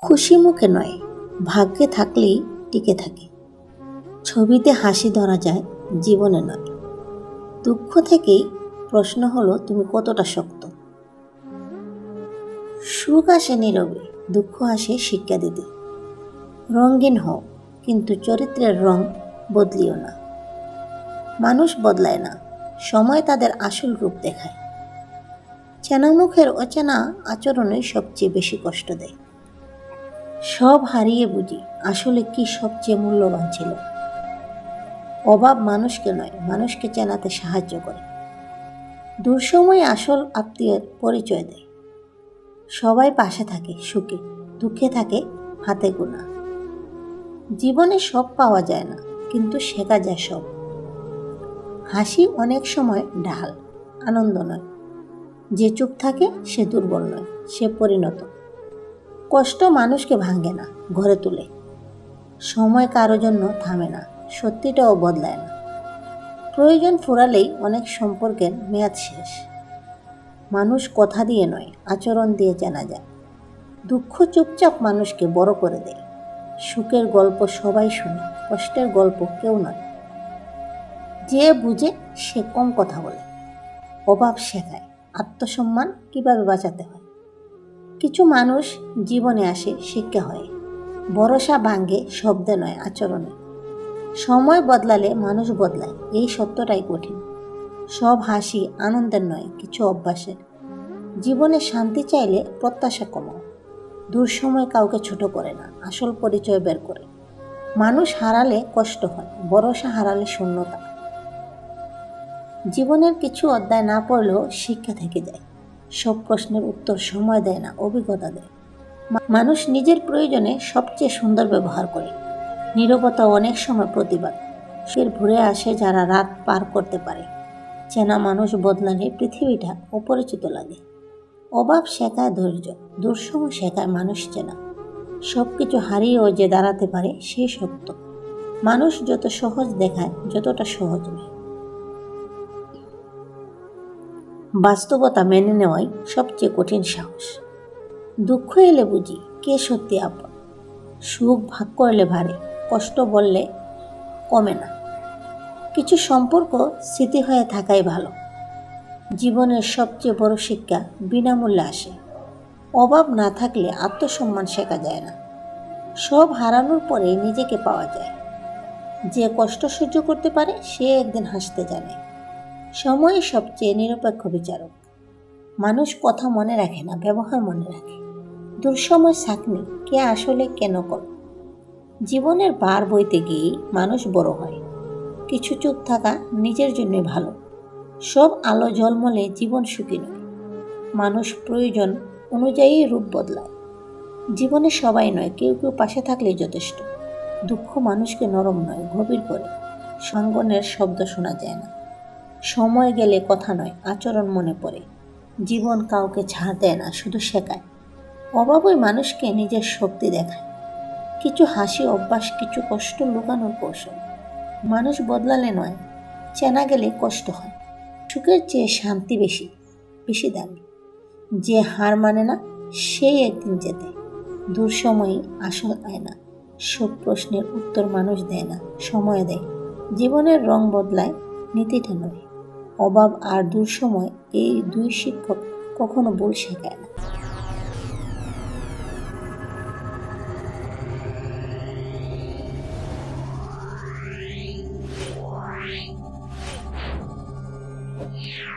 খুশি মুখে নয়, ভাগ্যে থাকলেই টিকে থাকে। ছবিতে হাসি ধরা যায়, জীবনে নয়। দুঃখ থেকেই প্রশ্ন হলো তুমি কতটা শক্ত। সুখ আসে নীরবে, দুঃখ আসে শিক্ষা দিতে। রঙিন হও, কিন্তু চরিত্রের রং বদলিও না। মানুষ বদলায় না, সময় তাদের আসল রূপ দেখায়। চেনা মুখের অচেনা আচরণে সবচেয়ে বেশি কষ্ট দেয়। সব হারিয়ে বুঝি আসলে কি সবচেয়ে মূল্যবান ছিল। অভাব মানুষকে নয়, মানুষকে চেনাতে সাহায্য করে। দুঃসময়ে আসল আত্মীয়ের পরিচয় দেয়। সবাই পাশে থাকে, সুখে দুঃখে থাকে হাতে গোনা। জীবনে সব পাওয়া যায় না, কিন্তু শেখা যায় সব। হাসি অনেক সময় ঢাল, আনন্দ নয়। যে চুপ থাকে সে দুর্বল নয়, সে পরিণত। কষ্ট মানুষকে ভাঙে না, ঘরে তোলে। সময় কারো জন্য থামে না, সত্যিটাও বদলায় না। প্রয়োজন ফুরালেই অনেক সম্পর্কের মেয়াদ শেষ। মানুষ কথা দিয়ে নয়, আচরণ দিয়ে চেনা যায়। দুঃখ চুপচাপ মানুষকে বড় করে দেয়। সুখের গল্প সবাই শুনে, কষ্টের গল্প কেউ নয়। যে বুঝে সে কম কথা বলে। অভাব শেখায় আত্মসম্মান কিভাবে বাঁচাতে হয়। কিছু মানুষ জীবনে আসে শিক্ষা হয়। ভরসা ভাঙ্গে শব্দে নয়, আচরণে। সময় বদলালে মানুষ বদলায়, এই সত্যটাই কঠিন। সব হাসি আনন্দের নয়, কিছু অভ্যাসের। জীবনে শান্তি চাইলে প্রত্যাশা কমাও। দুঃসময় কাউকে ছোট করে না, আসল পরিচয় বের করে। মানুষ হারালে কষ্ট হয়, ভরসা হারালে শূন্যতা। জীবনের কিছু অধ্যায় না পড়লেও শিক্ষা থেকে যায়। সব প্রশ্নের উত্তর সময় দেয় না, অভিজ্ঞতা দেয়। মানুষ নিজের প্রয়োজনে সবচেয়ে সুন্দর ব্যবহার করে। নীরবতা অনেক সময় প্রতিবাদ। ফের ঘুরে আসে যারা রাত পার করতে পারে। চেনা মানুষ বদলালে পৃথিবীটা অপরিচিত লাগে। অভাব শেখায় ধৈর্য, দুঃসময় শেখায় মানুষ চেনা। সব কিছু হারিয়েও যে দাঁড়াতে পারে সেই সত্য। মানুষ যত সহজ দেখায়, যতটা সহজ নয়। বাস্তবতা মেনে নেওয়াই সবচেয়ে কঠিন সাহস। দুঃখ এলে বুঝি কে সত্যি আপন। সুখ ভাগ করলে ভারে, কষ্ট বললে কমে না। কিছু সম্পর্ক স্মৃতি হয়ে থাকাই ভালো। জীবনের সবচেয়ে বড় শিক্ষা বিনামূল্যে আসে। অভাব না থাকলে আত্মসম্মান শেখা যায় না। সব হারানোর পরে নিজেকে পাওয়া যায়। যে কষ্ট সহ্য করতে পারে সে একদিন হাসতে জানে। সময় সবচেয়ে নিরপেক্ষ বিচারক। মানুষ কথা মনে রাখে না, ব্যবহার মনে রাখে। দুঃসময় ছাঁকনি কে আসলে কেন কর। জীবনের ভার বইতে গিয়েই মানুষ বড় হয়। কিছু চুপ থাকা নিজের জন্য ভালো। সব আলো ঝলমলে জীবন সুখী নয়। মানুষ প্রয়োজন অনুযায়ী রূপ বদলায়। জীবনে সবাই নয়, কেউ কেউ পাশে থাকলেই যথেষ্ট। দুঃখ মানুষকে নরম নয়, গভীর করে। সঙ্গনের শব্দ শোনা যায় না। সময় গেলে কথা নয়, আচরণ মনে পড়ে। জীবন কাউকে ছাড় দেয় না, শুধু শেখায়। অভাবই মানুষকে নিজের শক্তি দেখায়। কিছু হাসি অভ্যাস, কিছু কষ্ট লুকানোর কৌশল। মানুষ বদলালে নয়, চেনা গেলে কষ্ট হয়। সুখের চেয়ে শান্তি বেশি বেশি দামি। যে হার মানে না সেই একদিন জেতে। দুঃসময়ই আসল আয়না। সব প্রশ্নের উত্তর মানুষ দেয় না, সময় দেয়। জীবনের রং বদলায়, নীতিটা নয়। অভাব আর দুঃসময়, এই দুই শিক্ষক কখনো ভুল শেখায় না। Yeah.